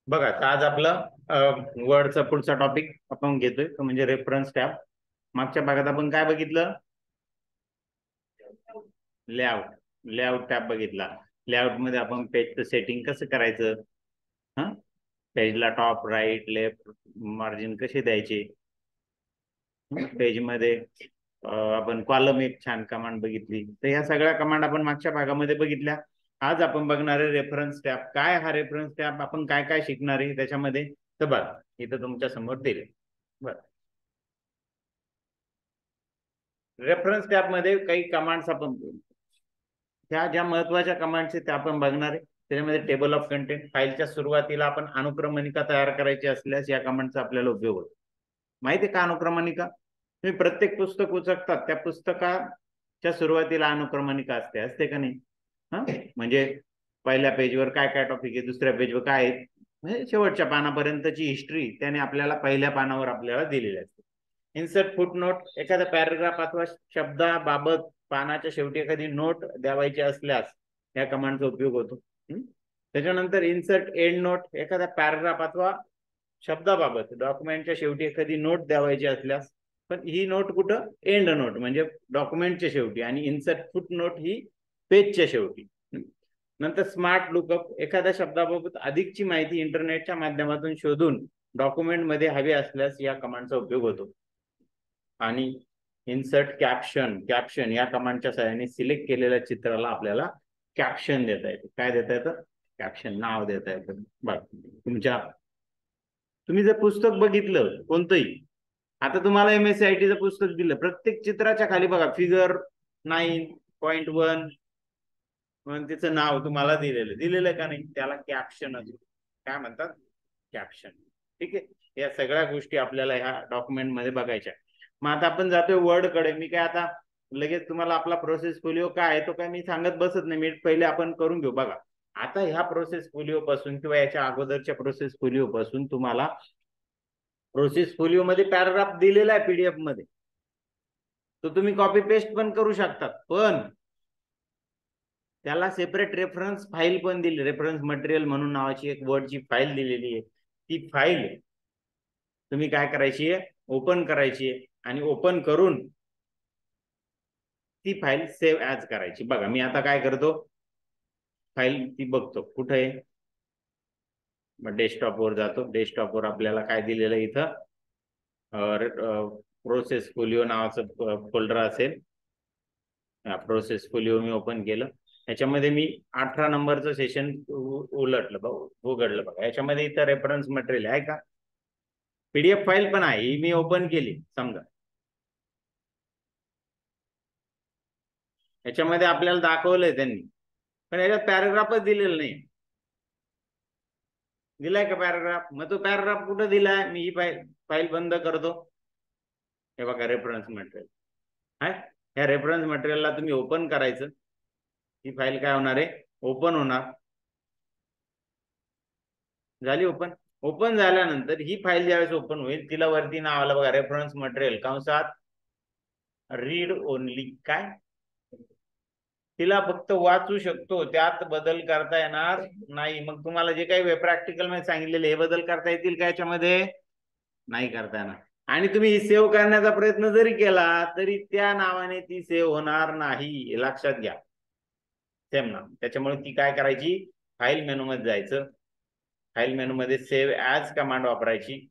बघा तर आज आपलं वर्डचा पुढचा टॉपिक आपण घेतोय तो म्हणजे रेफरन्स टॅब. मागच्या भागात आपण काय बघितलं? लेआउट. लेआउट टॅब बघितला. लेआउट मध्ये आपण पेजचं सेटिंग कसं करायचं, हा, पेजला टॉप राईट लेफ्ट मार्जिन कसे द्यायचे, पेज मध्ये आपण कॉलम एक छान कमांड बघितली. तर या सगळ्या कमांड आपण मागच्या भागामध्ये बघितल्या. आज आपण बघणार आहे रेफरन्स टॅब. काय हा रेफरन्स टॅब, आपण काय काय शिकणार आहे त्याच्यामध्ये, तर बघा इथं तुमच्या समोर दिले. बरं, रेफरन्स टॅब मध्ये काही कमांड्स आपण, त्या ज्या महत्वाच्या कमांड्स आहेत त्या आपण बघणार आहे. त्याच्यामध्ये टेबल ऑफ कंटेंट, फाईलच्या सुरुवातीला आपण अनुक्रमणिका तयार करायची असल्यास या कमांडचा आपल्याला उपयोग होतो. माहिती आहे का अनुक्रमणिका? तुम्ही प्रत्येक पुस्तक उचकतात त्या पुस्तकाच्या सुरुवातीला अनुक्रमणिका असते, असते का नाही? हा, म्हणजे पहिल्या पेजवर काय काय टॉपिक आहे, दुसऱ्या पेजवर काय आहे, म्हणजे शेवटच्या पानापर्यंतची हिस्ट्री त्याने आपल्याला पहिल्या पानावर आपल्याला दिलेली असते. इन्सर्ट फुट नोट, एखादा पॅराग्राफ अथवा शब्दाबाबत पानाच्या शेवटी एखादी नोट द्यावायची असल्यास या कमांडचा उपयोग होतो. त्याच्यानंतर इन्सर्ट एंड नोट, एखादा पॅराग्राफ अथवा शब्दाबाबत डॉक्युमेंटच्या शेवटी एखादी नोट द्यावायची असल्यास, पण ही नोट कुठं, एंड नोट म्हणजे डॉक्युमेंटच्या शेवटी, आणि इन्सर्ट फुट नोट ही पेजच्या शेवटी. नंतर स्मार्ट लुकअप, एखाद्या शब्दाबाबत अधिकची माहिती इंटरनेटच्या माध्यमातून शोधून डॉक्युमेंट मध्ये हवी असल्यास या कमांडचा उपयोग होतो. आणि इन्सर्ट कॅप्शन, कॅप्शन या कमांडच्या सहाय्याने सिलेक्ट केलेल्या चित्राला आपल्याला कॅप्शन देता येते. काय देता येतं? कॅप्शन, नाव देता येतं. बघ, तुम्ही जर पुस्तक बघितलं कोणतंही, आता तुम्हाला MSCIT पुस्तक दिलं, प्रत्येक चित्राच्या खाली बघा फिगर 9.1 म्हणून तिचं नाव तुम्हाला दिलेलं का नाही, त्याला कॅप्शन असतो. काय म्हणतात? कॅप्शन. ठीक आहे, या सगळ्या गोष्टी आपल्याला ह्या डॉक्युमेंट मध्ये बघायच्या. मग आता आपण जातोय वर्ड कडे. मी काय आता लगेच तुम्हाला आपला प्रोसेस फोलिओ काय आहे तो काय मी सांगत बसत नाही, मी पहिले आपण करून घेऊ. बघा आता ह्या प्रोसेस फोलिओ पासून किंवा याच्या अगोदरच्या प्रोसेस फोलिओ पासून तुम्हाला प्रोसेस फोलिओ मध्ये पॅराग्राफ दिलेला आहे PDF मध्ये, तो तुम्ही कॉपी पेस्ट पण करू शकतात, पण त्याला सेपरेट रेफरन्स फाईल पण दिली, रेफरन्स मटेरियल म्हणून नावाची एक वर्डची फाईल दिलेली आहे. ती फाईल तुम्ही काय करायची आहे, ओपन करायची आहे, आणि ओपन करून ती फाईल सेव्ह ॲज करायची. बघा मी आता काय करतो, फाईल ती बघतो कुठे आहे, मग डेस्कटॉपवर जातो. डेस्कटॉपवर आपल्याला काय दिलेलं आहे इथं, प्रोसेस फोलिओ नावाचं फोल्डर असेल. प्रोसेस फोलिओ मी ओपन केलं, याच्यामध्ये मी 18 नंबरचं सेशन उघडलं. बघा याच्यामध्ये इथं रेफरन्स मटेरियल आहे का, PDF फाईल पण आहे, ही मी ओपन केली समजा. याच्यामध्ये आपल्याला दाखवलंय त्यांनी, पण याच्यात पॅराग्राफच दिलेलं नाही. दिलाय का पॅराग्राफ? मग तो पॅराग्राफ कुठं दिलाय, मी ही फाईल बंद करतो. हे बघा रेफरन्स मटेरियल आहे. ह्या रेफरन्स मटेरियलला तुम्ही ओपन करायचं, ही फाईल काय होणार आहे, ओपन होणार. झाली ओपन. ओपन झाल्यानंतर ही फाईल ज्यावेळेस ओपन होईल, तिला वरती नाव आलं बघा, रेफरन्स मटेरियल कंसात रीड ओनली. काय, तिला फक्त वाचू शकतो, त्यात बदल करता येणार नाही. मग तुम्हाला जे काही प्रॅक्टिकल मध्ये सांगितलेले हे बदल करता येतील का याच्यामध्ये? नाही करता येणार. आणि तुम्ही सेव्ह करण्याचा प्रयत्न जरी केला तरी त्या नावाने ती सेव्ह होणार नाही, लक्षात घ्या. सेम नाव. त्याच्यामुळे ती काय करायची, फाईल मेनू मध्ये जायचं, फाईल मेनू मध्ये सेव्ह ॲज कमांड वापरायची,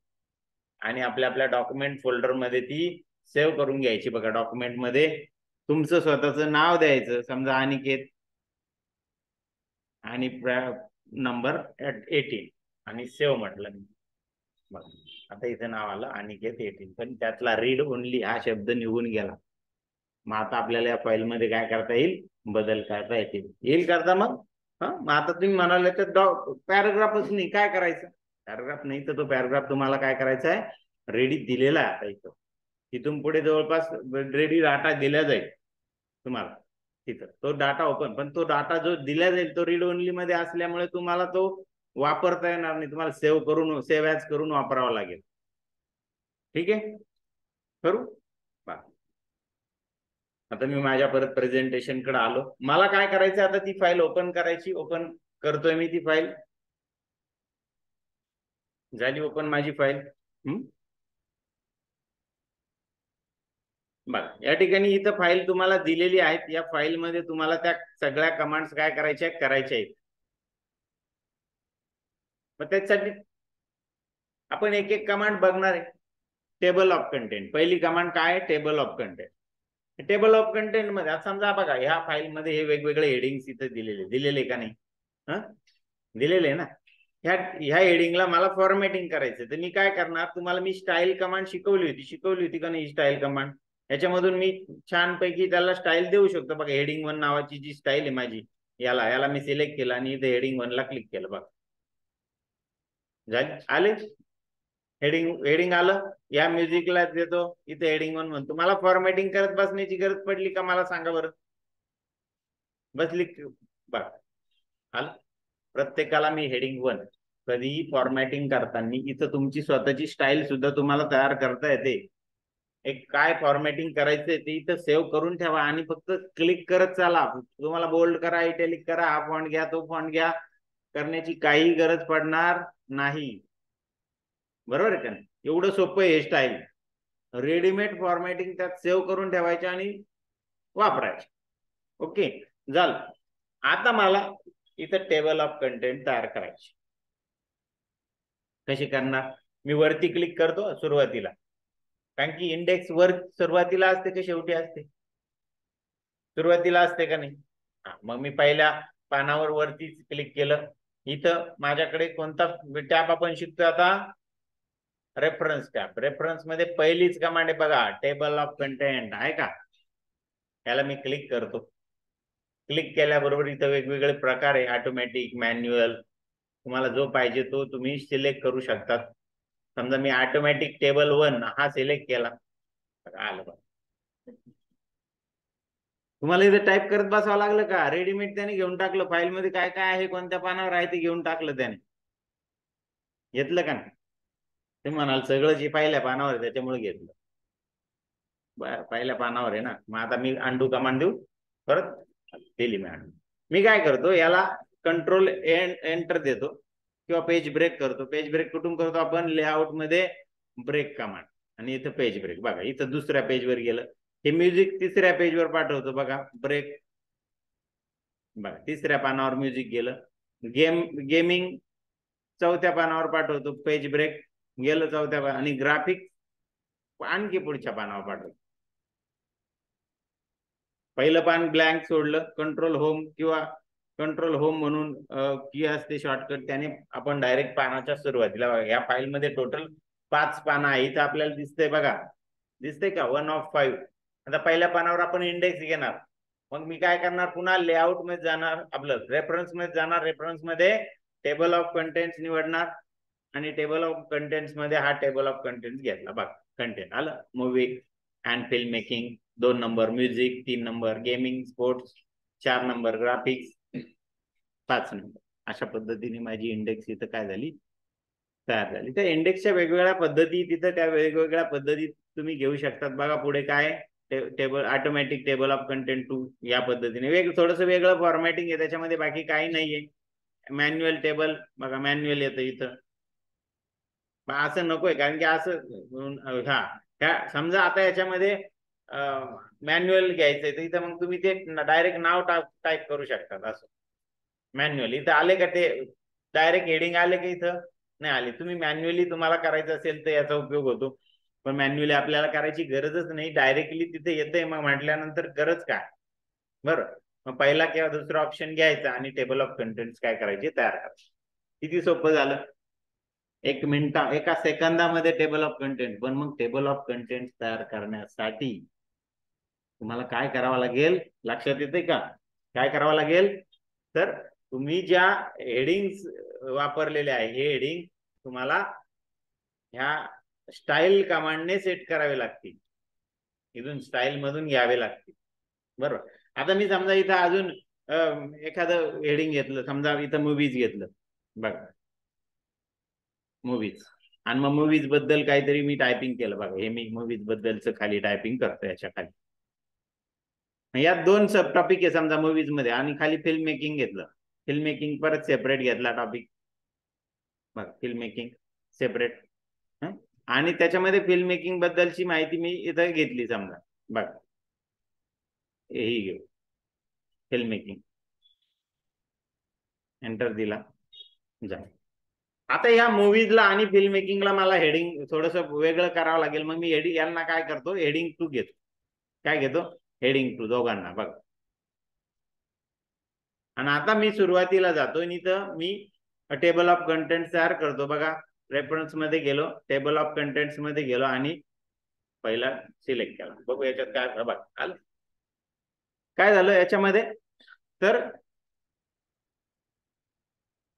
आणि आपल्या आपल्या डॉक्युमेंट फोल्डर मध्ये ती सेव्ह करून घ्यायची. बघा डॉक्युमेंट मध्ये तुमचं स्वतःचं नाव द्यायचं, समजा अनिकेत, आणि नंबर 18, आणि सेव्ह म्हटलं मी. बघ आता इथे नाव आलं अनिकेत 18, पण त्यातला रीड ओनली हा शब्द निघून गेला. मग आता आपल्याला या फाईल मध्ये काय करता येईल, बदल करता येईल करता. मग मग आता तुम्ही म्हणाले तर पॅराग्राफच नाही, काय करायचं? पॅराग्राफ नाही तर तो पॅराग्राफ तुम्हाला काय करायचा आहे, रेडी दिलेला आहे आता इथं. तिथून पुढे जवळपास रेडी डाटा दिला जाईल तुम्हाला तिथं, तो डाटा ओपन. पण तो डाटा जो दिला जाईल तो रीड ओनली मध्ये असल्यामुळे तुम्हाला तो वापरता येणार नाही, तुम्हाला सेव्ह करून, सेव्ह ॲज करून वापरावा लागेल. ठीक आहे, करू. आता मी माझ्या परत प्रेझेंटेशन कडे आलो. मला काय करायचं आता, ती फाईल ओपन करायची. ओपन करतोय मी ती फाईल. झाली ओपन माझी फाईल. बघा या ठिकाणी इथं फाईल तुम्हाला दिलेली आहेत. या फाईल मध्ये तुम्हाला त्या सगळ्या कमांड्स काय करायच्या आहेत. मग त्यासाठी आपण एक एक कमांड बघणार आहे. टेबल ऑफ कंटेंट पहिली कमांड काय आहे? Table of content. Table of content मध्ये आता समजा बघा ह्या फाईल मध्ये हे वेगवेगळे हेडिंग्स इथे दिलेले का नाही? दिलेले ना. ह्या हेडिंगला मला फॉर्मॅटिंग करायचं तर मी काय करणार? तुम्हाला मी स्टाईल कमांड शिकवली होती का नाही? स्टाईल कमांड याच्यामधून मी छानपैकी त्याला स्टाईल देऊ शकतो. बघा हेडिंग 1 नावाची जी स्टाईल आहे माझी, याला मी सिलेक्ट केलं आणि इथे हेडिंग 1 ला क्लिक केलं. बघा झाले, आले हेडिंग आलं. या म्युझिकला देतो, इथे हेडिंग 1 म्हणतो. मला फॉर्मॅटिंग करत बसण्याची गरज पडली का? मला सांगा बरं. बसली बघा आलं. प्रत्येकाला मी हेडिंग 1 कधीही फॉर्मॅटिंग करताना इथं तुमची स्वतःची स्टाईल सुद्धा तुम्हाला तयार करता येते. एक काय फॉर्मॅटिंग करायचंय ते इथं सेव्ह करून ठेवा आणि फक्त क्लिक करत चला. तुम्हाला बोल्ड करा, इटॅलिक करा, हा फॉन्ट घ्या, तो फॉन्ट घ्या करण्याची काही गरज पडणार नाही. बरोबर आहे का नाही? एवढं सोपं आहे. स्टाईल रेडीमेड फॉर्मॅटिंग त्यात सेव्ह करून ठेवायचे आणि वापरायचे. ओके झालं. आता मला इथं टेबल ऑफ कंटेंट तयार करायची. कशी करणार? मी वरती क्लिक करतो सुरुवातीला, कारण की इंडेक्स वर सुरुवातीला असते का शेवटी असते? सुरुवातीला असते का नाही? मग मी पहिल्या पानावर वरतीच क्लिक केलं. इथं माझ्याकडे कोणता टॅब आपण शिकतो आता? Reference tab. रेफरन्स मध्ये पहिलीच कमांड आहे बघा, टेबल ऑफ कंटेंट आहे का? याला मी क्लिक करतो. क्लिक केल्याबरोबर इथं वेगवेगळे प्रकार आहे, ऑटोमॅटिक, मॅन्युअल. तुम्हाला जो पाहिजे तो तुम्ही सिलेक्ट करू शकता. समजा मी ऑटोमॅटिक टेबल 1 हा सिलेक्ट केला, आलं बघा. तुम्हाला इथे टाईप करत बसावं लागलं का? रेडीमेड त्याने घेऊन टाकलं. फाईल मध्ये काय काय आहे, कोणत्या पानावर आहे ते घेऊन टाकलं त्याने. घेतलं का? ते म्हणाल सगळं जे पहिल्या पानावर आहे त्याच्यामुळे घेतलं. पहिल्या पानावर आहे ना. मग आता मी अंडू कमांड देऊ, परत दिली मी अंडू. मी काय करतो, याला कंट्रोल एंटर देतो किंवा पेज ब्रेक करतो. पेज ब्रेक कुठून करतो आपण? लेआउट मध्ये ब्रेक कमांड आणि इथं पेज ब्रेक. बघा इथं दुसऱ्या पेजवर गेलं. हे म्युझिक तिसऱ्या पेजवर पाठवतो. बघा ब्रेक. बघा तिसऱ्या पानावर म्युझिक गेलं. गेमिंग चौथ्या पानावर पाठवतो. पेज ब्रेक गेलं चौथ्या पानावर. आणि ग्राफिक आणखी पुढच्या पानावर पाठवतो. पहिलं पान ब्लँक सोडलं, कंट्रोल होम किंवा कंट्रोल होम म्हणून की असते शॉर्टकट, त्याने आपण डायरेक्ट पानाच्या सुरुवातीला. बघा या फाईल मध्ये टोटल 5 पानं आहे. इथं आपल्याला दिसतंय बघा, दिसतंय का? 1 of 5. आता पहिल्या पानावर आपण इंडेक्स घेणार. मग मी काय करणार? पुन्हा लेआउट मध्ये जाणार, आपलं रेफरन्स मध्ये जाणार. रेफरन्स मध्ये टेबल ऑफ कंटेंट्स निवडणार आणि टेबल ऑफ कंटेंट्स मध्ये हा टेबल ऑफ कंटेंट्स घेतला. बघा कंटेंट आलं. Movie and film making 2 number, music 3 number, gaming sports 4 number, graphics 5 number. अशा पद्धतीने माझी इंडेक्स इथं काय झाली? तयार झाली. त्या इंडेक्सच्या वेगवेगळ्या पद्धती तिथं त्या वेगवेगळ्या पद्धतीत तुम्ही घेऊ शकतात. बघा पुढे काय? Table automatic table of content 2 या पद्धतीने थोडंसं वेगळं फॉर्मॅटिंग आहे त्याच्यामध्ये, बाकी काही नाहीये. मॅन्युअल टेबल बघा, मॅन्युअल येतं इथं. असं नकोय, कारण की असं ह्या समजा आता याच्यामध्ये मॅन्युअल घ्यायचंय तर इथं मग तुम्ही ते डायरेक्ट नाव टाईप करू शकतात. असं मॅन्युअल इथं आले का? ते डायरेक्ट हेडिंग आले का? इथं नाही आले. तुम्ही मॅन्युअली तुम्हाला करायचं असेल तर याचा उपयोग होतो, पण मॅन्युअली आपल्याला करायची गरजच नाही. डायरेक्टली तिथे येतंय. मग म्हटल्यानंतर गरज काय? बरं, मग पहिला किंवा दुसरा ऑप्शन घ्यायचा आणि टेबल ऑफ कंटेंट्स काय करायचे? तयार करायचे. किती सोपं झालं. 1 मिनिटा, एका सेकंदामध्ये टेबल ऑफ कंटेंट. पण मग टेबल ऑफ कंटेंट तयार करण्यासाठी तुम्हाला काय करावं लागेल? लक्षात येते का? काय करावं लागेल? तर तुम्ही ज्या हेडिंग्स वापरलेले आहे, हे हेडिंग तुम्हाला ह्या स्टाईल कमांडने सेट करावे लागतील. इथून स्टाईल मधून घ्यावे लागतील. बरोबर. आता मी समजा इथं अजून एखादं हेडिंग घेतलं, समजा इथं मूवीज घेतलं. बघा मूवीज, आणि मग मूवीज बद्दल काहीतरी मी टायपिंग केलं. बघा हे मी मूवीज बद्दलच खाली टायपिंग करतो याच्या खाली. यात 2 सब टॉपिक आहे समजा मूवीज मध्ये, आणि खाली फिल्म मेकिंग घेतलं. फिल्म मेकिंग परत सेपरेट घेतला टॉपिक. बघा फिल्म मेकिंग सेपरेट. आणि त्याच्यामध्ये फिल्म मेकिंग बद्दलची माहिती मी इथं घेतली समजा. बघ ही घेऊ फिल्म मेकिंग, एंटर दिला जा. आता या मूवीजला आणि फिल्म मेकिंगला मला हेडिंग थोडस वेगळं करावं लागेल. मग मी हेडिंग यांना काय करतो, हेडिंग 2 घेतो. काय घेतो, हेडिंग 2 दोघांना. बघ आणि आता मी सुरुवातीला जातो आणि इथं मी टेबल ऑफ कंटेंट तयार करतो. बघा रेफरन्स मध्ये गेलो, टेबल ऑफ कंटेंट्स मध्ये गेलो आणि पहिला सिलेक्ट केला. बघू याच्यात काय बघ आलं काय झालं याच्यामध्ये. तर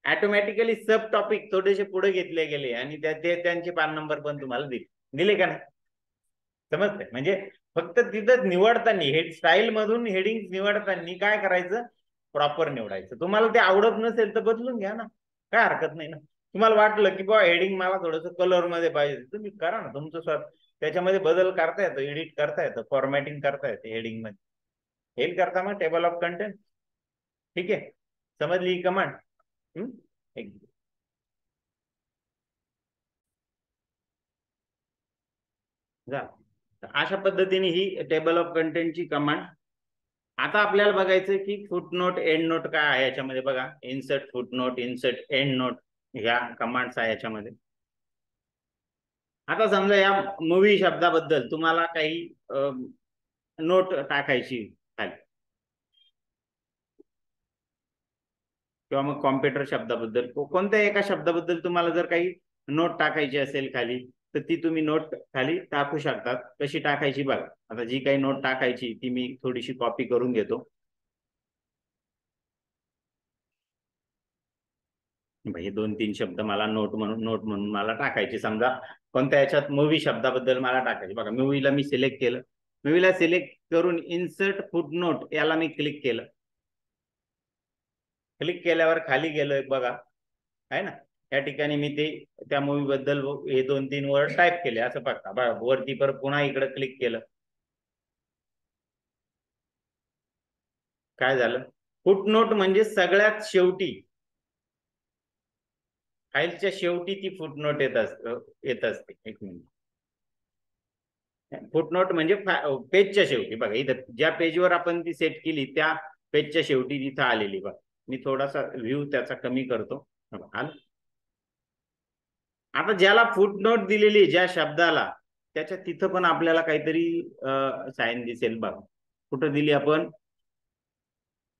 ऑटोमॅटिकली सब टॉपिक थोडेसे पुढे घेतले गेले आणि त्यांचे पान नंबर पण तुम्हाला दिले का नाही. समजतंय. म्हणजे फक्त तिथं निवडताना हेड स्टाईल मधून हेडिंग निवडताना काय करायचं, प्रॉपर निवडायचं. तुम्हाला ते आवडत नसेल तर बदलून घ्या ना, काय हरकत नाही ना. तुम्हाला वाटलं की बा हेडिंग मला थोडस कलर मध्ये पाहिजे, तुम्ही करा ना तुमचं स्वतः. त्याच्यामध्ये बदल करता येतो, एडिट करता येतं, फॉर्मॅटिंग करता येते हेडिंग मध्ये. हेल करता मग टेबल ऑफ कंटेंट. ठीक आहे, समजली ही कमांड. अशा पद्धतीने ही टेबल ऑफ कंटेंटची कमांड. आता आपल्याला बघायचं की फुटनोट एंड नोट काय आहे याच्यामध्ये. बघा insert footnote, insert end note ह्या कमांड्स आहे याच्यामध्ये. आता समजा या मूवी शब्दाबद्दल तुम्हाला काही नोट टाकायची खाली, किंवा मग कॉम्प्युटर शब्दाबद्दल कोणत्या एका शब्दाबद्दल तुम्हाला जर काही नोट टाकायची असेल खाली, तर ती तुम्ही नोट खाली टाकू शकतात. कशी टाकायची बघा. आता जी काही नोट टाकायची ती मी थोडीशी कॉपी करून घेतो. हे 2-3 शब्द मला नोट म्हणून मला टाकायचे. समजा कोणत्या याच्यात मूवी शब्दाबद्दल मला टाकायचे. बघा मूवीला मी सिलेक्ट केलं, मूवीला सिलेक्ट करून इन्सर्ट फुटनोट याला मी क्लिक केलं. क्लिक केल्यावर खाली गेलोय बघा, आहे ना. या ठिकाणी मी ते त्या मूवी बद्दल हे 2-3 वर्ड टाईप केले. असं बघा वरती परत पुन्हा इकडे क्लिक केलं, काय झालं. फुटनोट म्हणजे सगळ्यात शेवटी, फाईलच्या शेवटी ती फुटनोट येत असते. एक मिनिट. फुटनोट म्हणजे पेजच्या शेवटी. बघा इथं ज्या पेजवर आपण ती सेट केली त्या पेजच्या शेवटी तिथं आलेली. बघा मी थोडासा व्ह्यू त्याचा कमी करतो. आता ज्याला फुटनोट दिलेली ज्या शब्दाला, त्याच्या तिथं पण आपल्याला काहीतरी साईन दिसेल. बघा कुठं दिली आपण,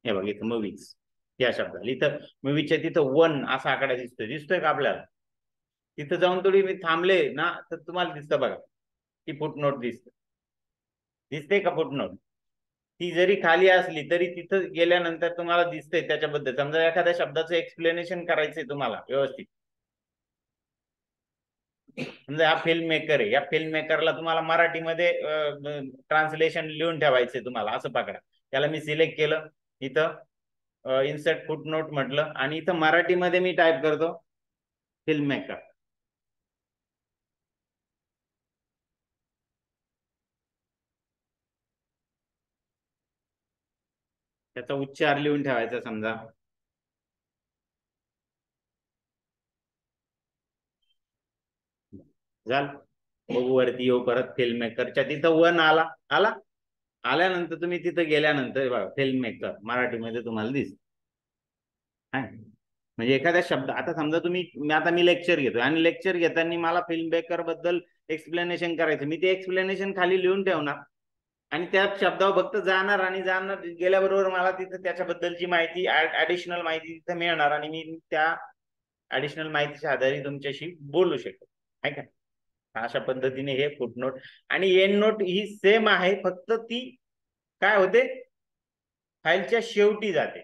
हे बघ इथं मूवीज या शब्दाला. इथं मूवीच्या तिथं 1 असा आकडा दिसतोय का आपल्याला. तिथं जाऊन थोडी मी थांबले ना तर तुम्हाला दिसतं बघा, ती फुटनोट दिसते का फुटनोट. ती जरी खाली असली तरी तिथं गेल्यानंतर तुम्हाला दिसतंय त्याच्याबद्दल. समजा एखाद्या शब्दाचं एक्सप्लेनेशन करायचंय तुम्हाला व्यवस्थित, समजा हा फिल्म मेकर आहे, या फिल्म मेकरला तुम्हाला मराठीमध्ये ट्रान्सलेशन लिहून ठेवायचंय तुम्हाला. असं पकडा, त्याला मी सिलेक्ट केलं, इथं इन्सर्ट फुटनोट म्हटलं आणि इथं मराठीमध्ये मी टाईप करतो फिल्म मेकर. त्याचा उच्चार लिहून ठेवायचा समजा. झालं. बघू वरती येऊ परत, फिल्म मेकरच्या तिथं 1 आला. आल्यानंतर तुम्ही तिथं गेल्यानंतर बघा फिल्म मेकर मराठीमध्ये तुम्हाला दिसत. म्हणजे एखाद्या शब्द, आता समजा मी लेक्चर घेतोय आणि लेक्चर घेताना मला फिल्म मेकर बद्दल एक्सप्लेनेशन करायचं. मी ते एक्सप्लेनेशन खाली लिहून ठेवणार आणि त्या शब्दावर फक्त जाणार आणि गेल्याबरोबर मला तिथं त्याच्याबद्दलची माहिती, ऍडिशनल माहिती तिथं मिळणार आणि मी त्या ऍडिशनल माहितीच्या आधारे तुमच्याशी बोलू शकतो, आहे का. अशा पद्धतीने हे फुटनोट. आणि एंड नोट ही सेम आहे, फक्त ती काय होते, फाईलच्या शेवटी जाते.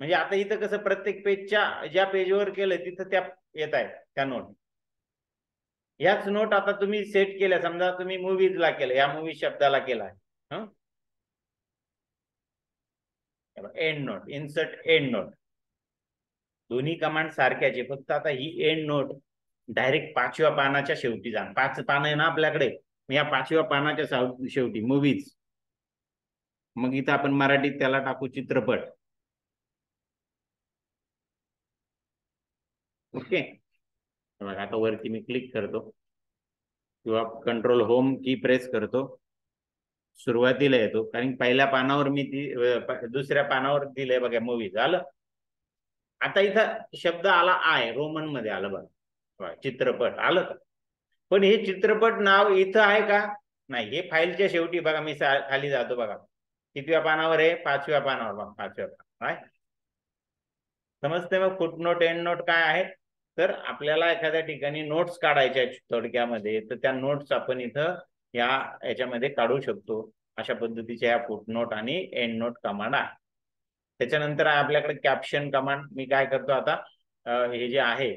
म्हणजे आता इथं कसं प्रत्येक पेजच्या ज्या पेजवर केलं तिथं त्या येत आहे त्या नोट. याच नोट आता तुम्ही सेट केल्या, समजा तुम्ही मूवीजला केलं, या मूवी शब्दाला केला आहे, end note, insert end note. दोन्ही कमांड सारख्याच आहे, फक्त आता ही एंड नोट डायरेक्ट 5व्या पानाच्या शेवटी जा. 5 पानं आहे ना आपल्याकडे, या 5व्या पानाच्या शेवटी मूवीज. मग इथं आपण मराठीत त्याला टाकू चित्रपट. ओके. बघा आता वरती मी क्लिक करतो किंवा कंट्रोल होम की प्रेस करतो, सुरुवातीला येतो, कारण पहिल्या पानावर मी ती दुसऱ्या पानावर दिलंय बघा मूवी झालं. आता इथं शब्द आला आय, रोमन मध्ये आलं बघा, चित्रपट आलं का? पण हे चित्रपट नाव इथं आहे का? नाही, हे फाईलच्या शेवटी बघा, मी खाली जातो बघा, कितव्या पानावर आहे? 5व्या पानावर बघा, 5व्या पानावर आहे. समजते मग फुटनोट एंड नोट काय आहे? तर आपल्याला एखाद्या ठिकाणी नोट्स काढायच्या थोडक्यामध्ये, तर त्या नोट्स आपण इथं याच्यामध्ये काढू शकतो. अशा पद्धतीच्या या फुटनोट आणि एंड नोट कमांड आहे. त्याच्यानंतर आपल्याकडे कॅप्शन कमांड. मी काय करतो आता, हे जे आहे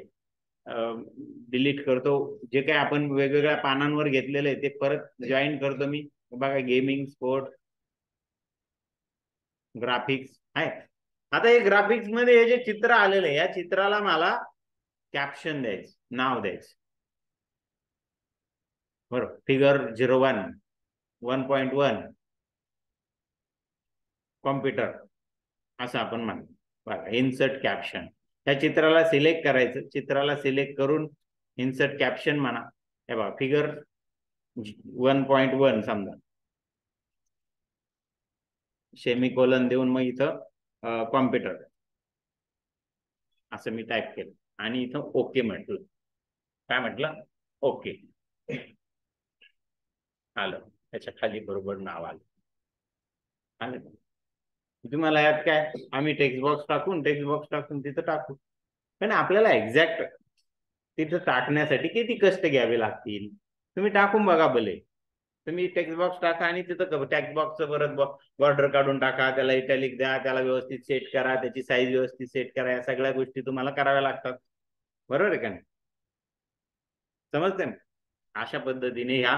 डिलीट करतो, जे काही आपण वेगवेगळ्या पानांवर घेतलेले आहे ते परत जॉईन करतो मी. बघा, गेमिंग, स्पोर्ट, ग्राफिक्स आहे. आता हे ग्राफिक्स मध्ये हे जे चित्र आलेलं आहे, या चित्राला मला कॅप्शन द्यायचं, नाव द्यायचं, बरोबर. फिगर 01, 1.1 कॉम्प्युटर असं आपण म्हणतो. बघा, इन्सर्ट कॅप्शन. त्या चित्राला सिलेक्ट करायचं, चित्राला सिलेक्ट करून इन्सर्ट कॅप्शन म्हणा. हे बघा, फिगर 1.1 समजा, सेमिकोलन देऊन मग इथं कॉम्प्युटर असं मी टाईप केलं आणि इथं ओके म्हटलं. काय म्हटलं? ओके आलं. त्याच्या खाली बरोबर नाव आलं. आलं. तुम्हाला यात काय, आम्ही टेक्स्ट बॉक्स टाकून तिथं टाकू. पण आपल्याला एक्झॅक्ट तिथं टाकण्यासाठी किती कष्ट घ्यावे लागतील? तुम्ही टाकून बघा भले. तुम्ही टेक्स्ट बॉक्स टाका आणि तिथं टेक्स्ट बॉक्सचं परत बॉर्डर काढून टाका, त्याला इटॅलिक द्या, त्याला व्यवस्थित सेट करा, त्याची साईज व्यवस्थित सेट करा. या सगळ्या गोष्टी तुम्हाला कराव्या लागतात, बरोबर आहे का नाही? समजते ना? अशा पद्धतीने ह्या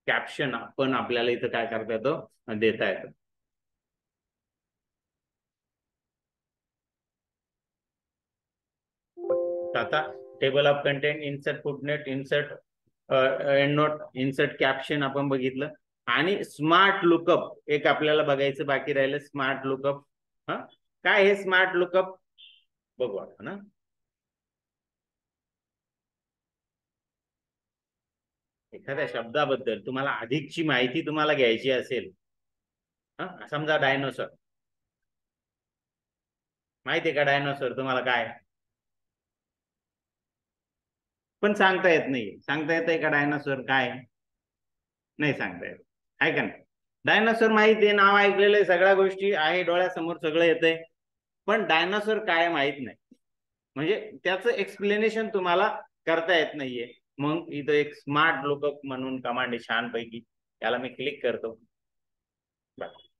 कॅप्शन आपण आपल्याला इथं काय करता येतं, देता येतं. आता table of content, insert footnote, insert end note, insert caption आपण बघितलं. आणि स्मार्ट लुकअप एक आपल्याला बघायचं बाकी राहिलं. स्मार्ट लुकअप, हा काय हे स्मार्ट लुकअप बघू आपण. ना एखाद्या शब्दाबद्दल तुम्हाला अधिकची माहिती तुम्हाला घ्यायची असेल, हा समजा डायनोसॉर, माहिती आहे का डायनोसॉर तुम्हाला काय? पण सांगता येत नाही. सांगता येत का डायनासोर काय? नाही सांगता येत, आहे का नाही? डायनासोर माहिती आहे, नाव ऐकलेलं आहे, सगळ्या गोष्टी आहे डोळ्यासमोर, सगळं येतंय, पण डायनासोर काय माहित नाही. म्हणजे त्याचं एक्सप्लेनेशन तुम्हाला करता येत नाहीये. मग इथं एक स्मार्ट लुकअप म्हणून कमांड आहे छानपैकी, याला मी क्लिक करतो.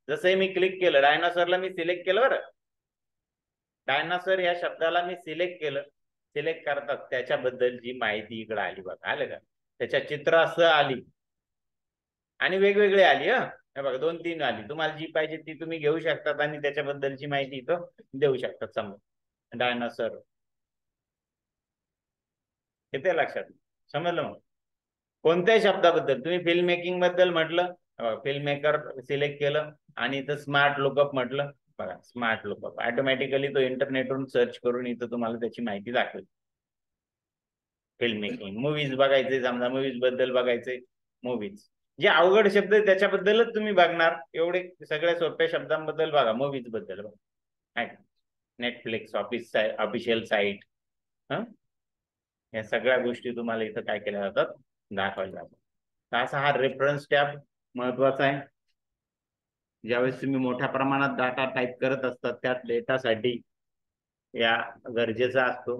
जसं मी क्लिक केलं, डायनासोरला मी सिलेक्ट केलं बरं, डायनासोर या शब्दाला मी सिलेक्ट केलं. सिलेक्ट करतात त्याच्याबद्दल जी माहिती इकडे आली बघा, आलं का? त्याच्या चित्र असं आली आणि वेगवेगळे आली. हे बघा 2-3 आली. तुम्हाला जी पाहिजे ती तुम्ही घेऊ शकतात आणि त्याच्याबद्दलची माहिती इथं देऊ शकतात. समजा डायनासोर, येते लक्षात? समजलं? मग कोणत्याही शब्दाबद्दल तुम्ही फिल्म मेकिंग बद्दल म्हटलं, फिल्म मेकर सिलेक्ट केलं आणि इथं स्मार्ट लुकअप म्हटलं, बघा स्मार्ट लुकअप ऑटोमॅटिकली तो इंटरनेटवरून सर्च करून इथं तुम्हाला त्याची माहिती दाखवेल. फिल्म मेकिंग, मूवीज बघायचे, समजा मूवीज बद्दल बघायचे, मूवीज जे अवघड शब्द आहे त्याच्याबद्दलच तुम्ही बघणार. एवढे सगळ्या सोप्या शब्दांबद्दल बघा, मूवीज बद्दल बघा. नेटफ्लिक्स ऑफिशियल साईट, या सगळ्या गोष्टी तुम्हाला इथं काय केल्या जातात, दाखवल्या जातात. असा हा रेफरन्स टॅब महत्वाचा आहे. ज्यावेळेस तुम्ही मोठ्या प्रमाणात डाटा टाईप करत असतात, त्या डेटासाठी या गरजेचा असतो,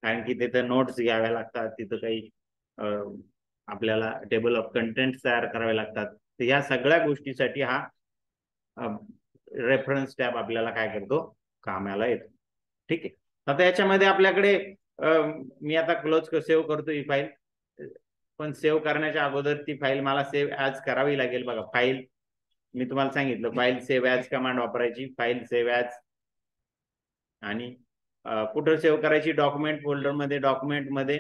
कारण की तिथे नोट्स घ्याव्या लागतात, तिथं काही आपल्याला टेबल ऑफ कंटेंट तयार करावे लागतात. तर या सगळ्या गोष्टीसाठी हा रेफरन्स टॅब आपल्याला काय करतो, कामाला येतो. ठीक आहे. आता याच्यामध्ये आपल्याकडे मी आता क्लोज सेव्ह करतो ही फाईल, पण सेव्ह करण्याच्या अगोदर ती फाईल मला सेव्ह ॲज करावी लागेल. बघा, फाईल मी तुम्हाला सांगितलं, फाईल सेव्ह ॲज कमांड वापरायची. फाईल सेव्ह ॲज आणि कुठं सेव्ह करायची? डॉक्युमेंट फोल्डरमध्ये. डॉक्युमेंटमध्ये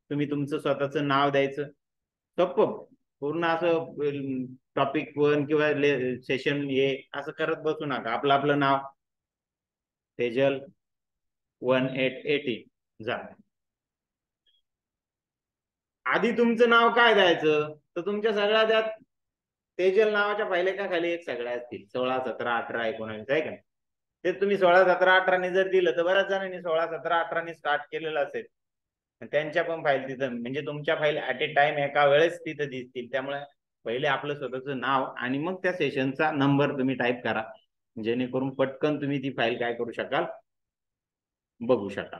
तुम्ही तुमचं स्वतःचं नाव द्यायचं. सोपं, पूर्ण असं टॉपिक 1 किंवा सेशन हे असं करत बसू नका. आपलं आपलं नाव, तेजल 1818 जा. आधी तुमचं नाव काय द्यायचं, तर तुमच्या सगळ्या त्यात तेजल नावाच्या पहिले का खाली एक सगळ्या असतील 16, 17, 18, 19 आहे का. ते तुम्ही 16, 17, 18 जर दिलं तर बऱ्याच जणांनी 16, 17, 18 स्टार्ट केलेलं असेल, त्यांच्या पण फाईल तिथं म्हणजे तुमच्या फाईल ऍट ए टाइम एका वेळेस तिथं दिसतील. त्यामुळे पहिले आपलं स्वतःचं नाव आणि मग त्या सेशनचा नंबर तुम्ही टाईप करा, जेणेकरून पटकन तुम्ही ती फाईल काय करू शकाल, बघू शकाल.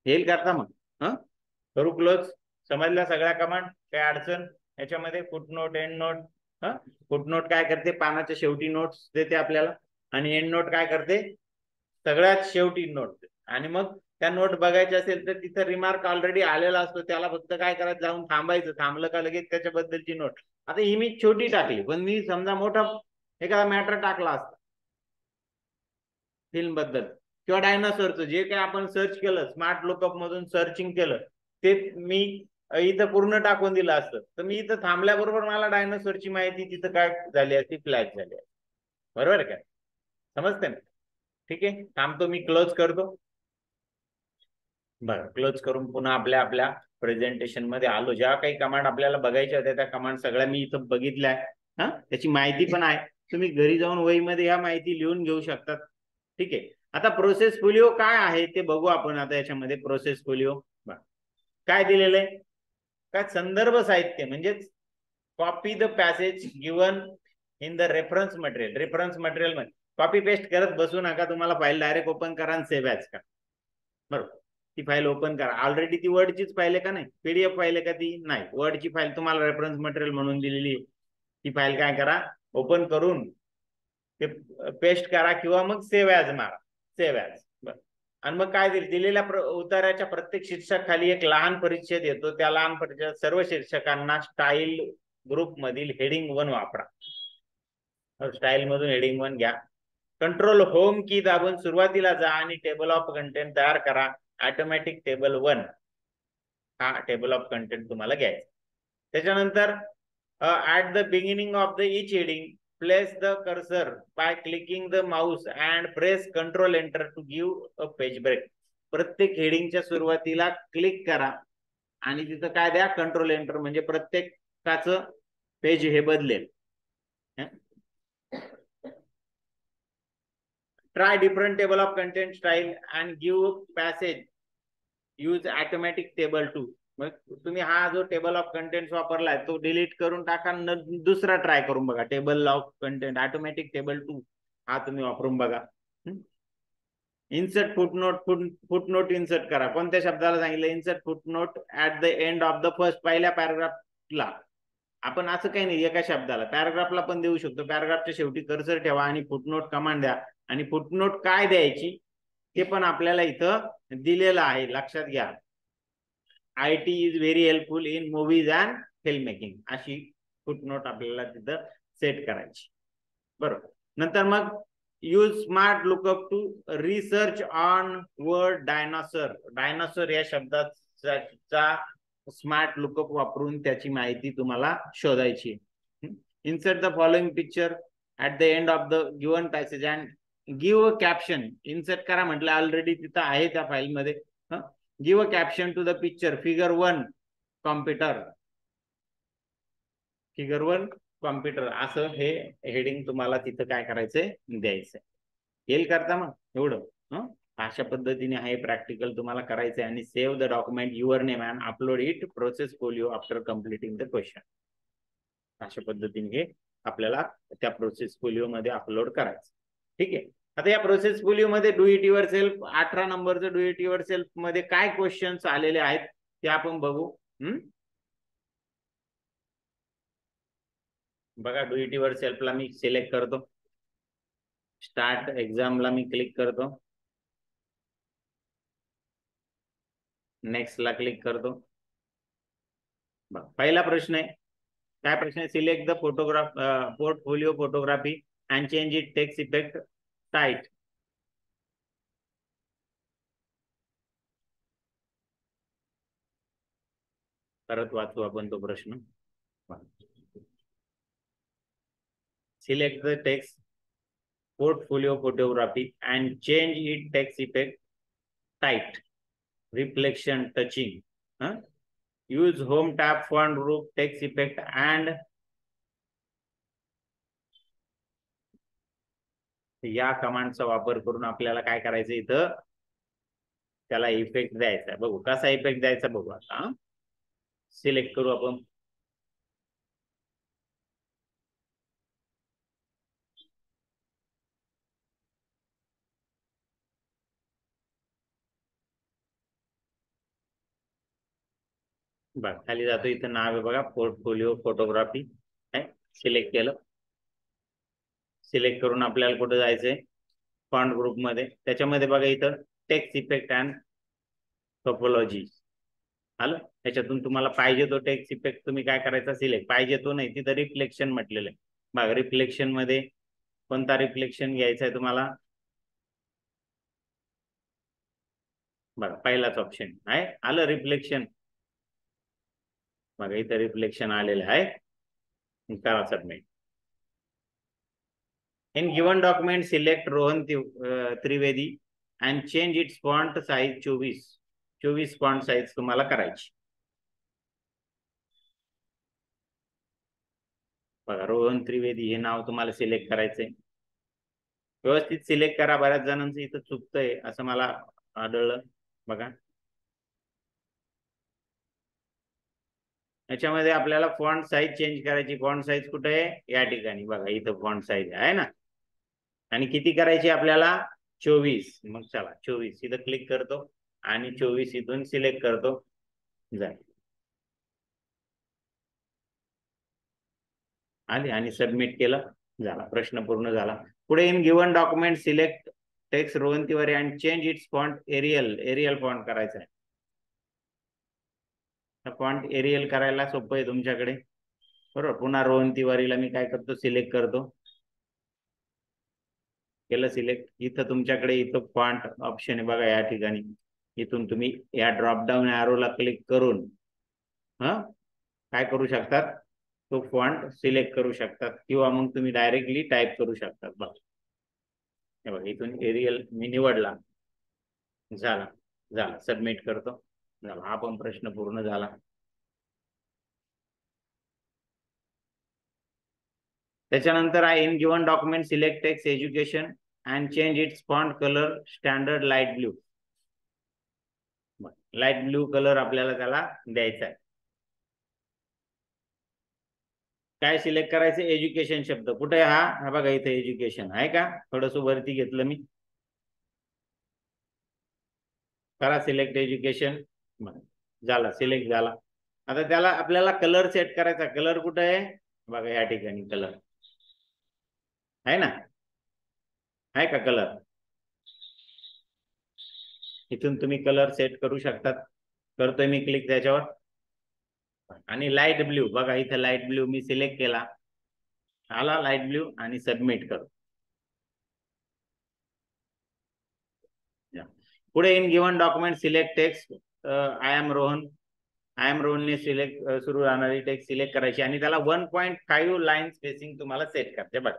येईल करता मग. हा करू क्लोज. समजल्या सगळ्या कमांड, काय अडचण याच्यामध्ये. Footnote, end note. हा फुटनोट काय करते, पानाच्या शेवटी नोट्स देते आपल्याला, आणि एंड नोट काय करते, सगळ्यात शेवटी नोट. आणि मग त्या नोट बघायच्या असेल तर तिथं रिमार्क ऑलरेडी आलेला असतो, त्याला फक्त काय करायचं, जाऊन थांबायचं, थांबलं का लगेच त्याच्याबद्दलची नोट. आता ही मी छोटी टाकली, पण मी समजा मोठा एखादा मॅटर टाकला असता फिल्म बद्दल किंवा डायनासोरचं जे काही आपण सर्च केलं, स्मार्ट लुकअप मधून सर्चिंग केलं, ते मी इथं पूर्ण टाकून दिलं असतं, तर मी इथं थांबल्याबरोबर मला डायनासोरची माहिती तिथं काय झाली असती, फ्लॅश झाली असती. बरोबर आहे काय, समजते ना. ठीक आहे, थांबतो मी, क्लोज करतो. बरं, क्लोज करून पुन्हा आपल्या आपल्या प्रेझेंटेशन मध्ये आलो. ज्या काही कमांड आपल्याला बघायच्या होत्या त्या कमांड सगळ्या मी इथं बघितल्या आहे. हा त्याची माहिती पण आहे, तुम्ही घरी जाऊन वहीमध्ये ह्या माहिती लिहून घेऊ शकतात. ठीक आहे, आता प्रोसेस फोलिओ काय आहे ते बघू आपण. आता याच्यामध्ये प्रोसेस फोलिओ काय दिलेलं आहे, काय संदर्भ साहित्य म्हणजेच copy the passage given in the reference material. Reference material मध्ये कॉपी पेस्ट करत बसू नका, तुम्हाला फाईल डायरेक्ट ओपन करा आणि सेव्ह ॲज करा. बरोबर, ती फाईल ओपन करा. ऑलरेडी ती वर्डचीच फाईल आहे का नाही, पीडीएफ फाईल आहे का ती, नाही, वर्डची फाईल तुम्हाला रेफरन्स मटेरियल म्हणून दिलेली. ती फाईल काय करा, ओपन करून ते पेस्ट करा किंवा मग सेव्ह ॲज मारा, सेव्ह ॲज. आणि मग काय दिलेल्या उतार्याच्या प्रत्येक शीर्षक खाली एक लहान परिच्छेद येतो. त्या लहान परिच्छेद सर्व शीर्षकांना स्टाईल ग्रुप मधील हेडिंग 1 वापरा. स्टाईल मधून हेडिंग 1 घ्या. कंट्रोल होम की दाबून सुरुवातीला जा आणि टेबल ऑफ कंटेंट तयार करा. ऑटोमॅटिक टेबल 1 हा टेबल ऑफ कंटेंट तुम्हाला घ्यायचा. त्याच्यानंतर at the beginning of the each heading place the cursor by clicking the mouse and press Ctrl Enter to give a page break. प्रत्येक हेडिंगच्या सुरुवातीला click करा आणि तिथं काय द्या, कंट्रोल एंटर, म्हणजे प्रत्येकाचं पेज हे बदलेल. Try different table of content style and give passage use automatic table 2. मग तुम्ही हा जो टेबल ऑफ कंटेंट वापरलाय तो डिलीट करून टाका, दुसरा ट्राय करून बघा. Table of content automatic table 2 हा तुम्ही वापरून बघा. इन्सर्ट फुटनोट, फुटनोट इन्सर्ट करा. कोणत्या शब्दाला सांगितलं, insert footnote at the end of the first, पहिल्या पॅराग्राफला. आपण असं काही नाही, एका शब्दाला, पॅराग्राफला पण देऊ शकतो. पॅराग्राफच्या शेवटी कर्सर ठेवा आणि फुटनोट कमांड द्या, आणि फुटनोट काय द्यायची ते पण आपल्याला इथं दिलेलं आहे, लक्षात घ्या. IT is very helpful in movies and film making, अशी फुटनोट आपल्याला तिथं सेट करायची. बरोबर, नंतर मग use smart lookup to research on word dinosaur. Dinosaur या शब्दाचा स्मार्ट लुकअप वापरून त्याची माहिती तुम्हाला शोधायची. Insert the following picture at the end of the given passage and give a caption. Insert करा म्हटलं, ऑलरेडी तिथं आहे त्या फाईलमध्ये. Give a caption to the picture figure 1 computer, figure 1 computer, असं हे हेडिंग तुम्हाला तिथं काय करायचंय, द्यायचंय. येईल करता मग एवढं. अशा पद्धतीने आहे प्रॅक्टिकल तुम्हाला करायचंय. आणि save the document your name and upload it process folio after completing the question. अशा पद्धतीने हे आपल्याला त्या प्रोसेस फोलिओ मध्ये अपलोड करायचं. ठीक आहे, आता या प्रोसेस फोलिओ मध्ये डू इट युअर सेल्फ 18 नंबरचं डू इट युअर सेल्फ मध्ये काय क्वेश्चन्स आलेले आहेत ते आपण बघू. बघा, डू इट युअर सेल्फला मी सिलेक्ट करतो, स्टार्ट एक्झामला मी क्लिक करतो, नेक्स्ट ला क्लिक करतो. पहिला प्रश्न आहे, काय प्रश्न आहे, select the photograph portfolio photography and change it text effect tight. परत वाचू आपण तो प्रश्न. Select the text portfolio photography and change it text effect tight reflection touching. Use home tab font group text effect and या कमांडचा वापर करून आपल्याला काय करायचं इथं त्याला इफेक्ट द्यायचा. बघू कसा इफेक्ट द्यायचा बघू. आता सिलेक्ट करू आपण. बघा खाली जातो, इथं नाव आहे बघा पोर्टफोलिओ फोटोग्राफी. सिलेक्ट केलं. सिलेक्ट करून आपल्याला कुठे जायचंय फॉन्ट ग्रुप मध्ये. त्याच्यामध्ये बघा इथं टेक्स्ट इफेक्ट अँड टोपोलॉजी आलं. त्याच्यातून तुम्हाला पाहिजे तो टेक्स्ट इफेक्ट तुम्ही काय करायचा सिलेक्ट. पाहिजे तो नाही, तिथं रिफ्लेक्शन म्हटलेलं आहे बघा. रिफ्लेक्शन मध्ये कोणता रिफ्लेक्शन घ्यायचा आहे तुम्हाला बघा. पहिलाच ऑप्शन आहे आलं रिफ्लेक्शन. बघा इथं रिफ्लेक्शन आलेलं आहे. करा submit. In given document, select Rohan Trivedi and change its font size 24 font size तुम्हाला करायची. बघा रोहन त्रिवेदी हे नाव तुम्हाला सिलेक्ट करायचंय. व्यवस्थित सिलेक्ट करा. बऱ्याच जणांचं इथं चुकतंय असं मला आढळलं बघा. याच्यामध्ये आपल्याला फॉन्ट साईज चेंज करायची. फॉन्ट साईज कुठे आहे या ठिकाणी बघा. इथं फॉन्ट साईज आहे ना. आणि किती करायची आपल्याला 24. मग चला 24 इथं क्लिक करतो आणि 24 इथून सिलेक्ट करतो. जाईल आली आणि सबमिट केलं. झाला प्रश्न पूर्ण झाला. पुढे in given document select text Rohan Tiwari and change its font Arial font करायचा आहे. फॉन्ट एरियल करायला सोपं आहे तुमच्याकडे बरोबर. पुन्हा रोहन तिवारीला मी काय करतो सिलेक्ट करतो. केलं सिलेक्ट. इथं तुमच्याकडे इथं फॉन्ट ऑप्शन आहे बघा या ठिकाणी. इथून तुम्ही या ड्रॉप डाऊन एरोला क्लिक करून काय करू शकतात तो फॉन्ट सिलेक्ट करू शकतात किंवा मग तुम्ही डायरेक्टली टाईप करू शकतात बघा. हे बघा इथून एरियल मी निवडला. झाला झाला सबमिट करतो. झाला हा पण प्रश्न पूर्ण झाला. त्याच्यानंतर आहे in given document select text education and change its font colour standard light blue. Light blue colour आपल्याला त्याला द्यायचा आहे. काय सिलेक्ट करायचं एज्युकेशन शब्द कुठे हा बघा इथे एज्युकेशन आहे का. थोडस वरती घेतलं मी. करा सिलेक्ट एज्युकेशन. झाला सिलेक्ट झाला. आता त्याला आपल्याला कलर सेट करायचा. कलर कुठे आहे बघा या ठिकाणी कलर आहे ना. आहे का कलर. इथून तुम्ही कलर सेट करू शकतात. करतोय मी क्लिक त्याच्यावर. आणि लाईट ब्ल्यू बघा इथे लाईट ब्ल्यू मी सिलेक्ट केला. आला लाईट ब्ल्यू आणि सबमिट करू. पुढे in given document select text I am रोहनने सिलेक्ट सुरू राहणारी टेक्स्ट सिलेक्ट करायची आणि त्याला 1.5 लाईन स्पेसिंग तुम्हाला सेट करायचे बघा.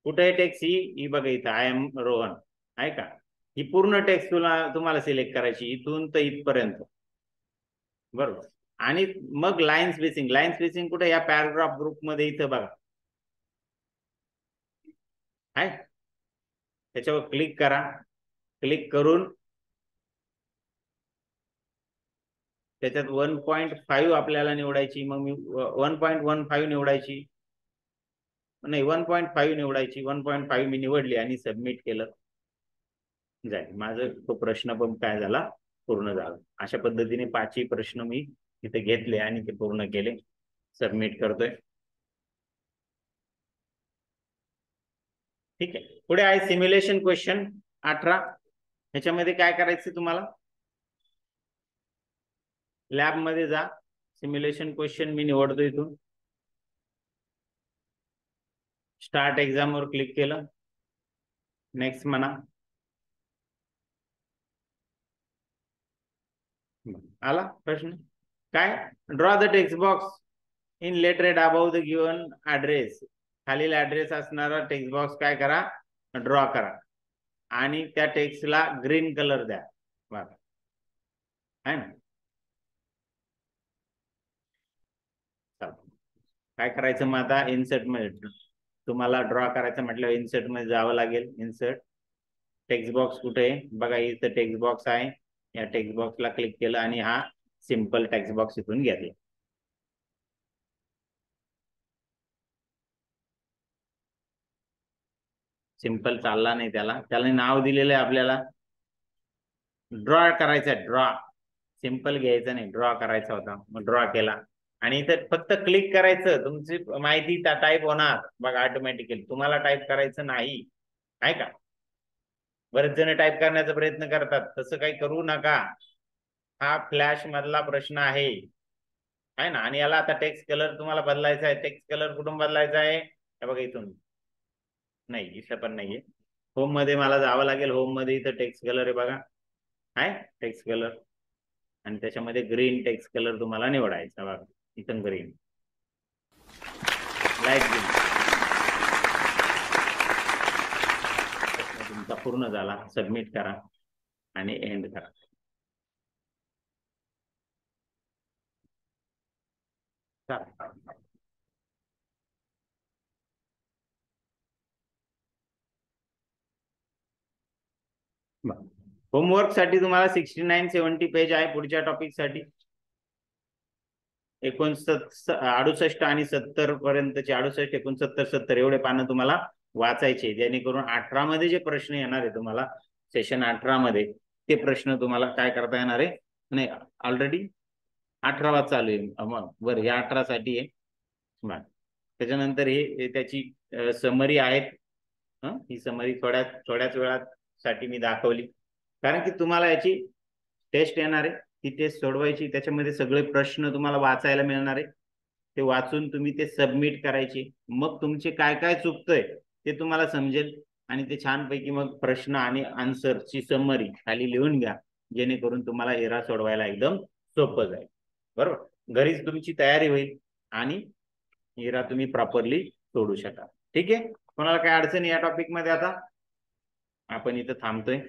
कुठे टेक्स्ट ही बघा इथं आय एम रोहन आहे का. ही पूर्ण टेक्स्ट तुम्हाला सिलेक्ट करायची इथून तर इथपर्यंत बरोबर. आणि मग लाईन स्पेसिंग कुठे या पॅराग्राफ ग्रुप मध्ये इथं बघा आहे. त्याच्यावर क्लिक करा. क्लिक करून त्याच्यात 1.5 आपल्याला निवडायची. मग मी 1.15 निवडायची नाही 1.5 निवडायची. 1.5 मी निवडली आणि सबमिट केलं. जाईल माझं तो प्रश्न पण काय झाला पूर्ण झाला. अशा पद्धतीने 5ही प्रश्न मी तिथे घेतले आणि ते पूर्ण केले. सबमिट करतोय. ठीक आहे. पुढे आहे सिम्युलेशन क्वेश्चन 18. ह्याच्यामध्ये काय करायचं तुम्हाला लॅब मध्ये जा. सिम्युलेशन क्वेश्चन मी निवडतो इथून. स्टार्ट एक्झाम वर क्लिक केलं. नेक्स्ट म्हणा. आला प्रश्न काय draw the text box in lettered about the given address. खालील ऍड्रेस असणारा टेक्स्ट बॉक्स काय करा ड्रॉ करा आणि त्या टेक्स्टला ग्रीन कलर द्या बघा आहे ना. काय करायचं मग आता इन्सर्ट मध्ये तुम्हाला ड्रॉ करायचं म्हटलं इन्सर्ट मध्ये जावं लागेल. इन्सर्ट टेक्स्ट बॉक्स कुठे आहे बघा, इथं टेक्स्ट बॉक्स आहे. या टेक्स्ट बॉक्सला क्लिक केलं आणि हा सिंपल टेक्स्ट बॉक्स इथून घेतला. सिंपल चालला नाही, त्याला नाव दिलेलं आहे आपल्याला ड्रॉ करायचा. ड्रॉ सिंपल घ्यायचं नाही, ड्रॉ करायचा होता, मग ड्रॉ केला आणि इथं फक्त क्लिक करायचं. तुमची माहिती टाईप होणार बघा ऑटोमॅटिकली. तुम्हाला टाईप करायचं नाही आहे का. बरेच जण टाईप करण्याचा प्रयत्न करतात, तसं काही करू नका. हा फ्लॅश मधला प्रश्न आहे ना. आणि याला आता टेक्स्ट कलर तुम्हाला बदलायचा आहे. टेक्स्ट कलर कुठून बदलायचा आहे हे बघा इथून. नाही इथं पण नाहीये. होम मध्ये मला जावं लागेल. होम मध्ये इथं टेक्स्ट कलर आहे बघा, आहे टेक्स्ट कलर. आणि त्याच्यामध्ये ग्रीन टेक्स्ट कलर तुम्हाला निवडायचा बघा, इथून ग्रीन, लाईट ग्रीन. तुमचा पूर्ण झाला. सबमिट करा आणि एंड करा. होमवर्क साठी तुम्हाला 69-70 पेज आहे पुढच्या टॉपिक साठी. 68 आणि 70 पर्यंतचे 68, 69, 70 एवढे पानं तुम्हाला वाचायचे, जेणेकरून 18 मध्ये जे प्रश्न येणार आहे तुम्हाला सेशन 18 मध्ये, ते प्रश्न तुम्हाला काय करता येणार आहे. नाही ऑलरेडी 18 चालू आहे बरं, हे 18 साठी आहे. त्याच्यानंतर हे त्याची समरी आहेत. ही समरी थोड्याच वेळात साठी मी दाखवली, कारण की तुम्हाला याची टेस्ट येणार आहे. ती टेस्ट सोडवायची, त्याच्यामध्ये सगळे प्रश्न तुम्हाला वाचायला मिळणार आहे. ते वाचून तुम्ही ते सबमिट करायचे. मग तुमचे काय काय चुकतंय ते तुम्हाला समजेल आणि ते छानपैकी मग प्रश्न आणि आन्सरची समरी खाली लिहून घ्या, जेणेकरून तुम्हाला एरा सोडवायला एकदम सोपं जाईल. बरोबर, घरीच तुमची तयारी होईल आणि एरा तुम्ही प्रॉपरली सोडू शकाल. ठीक आहे. कोणाला काय अडचण या टॉपिक मध्ये आता आपण इथं थांबतोय.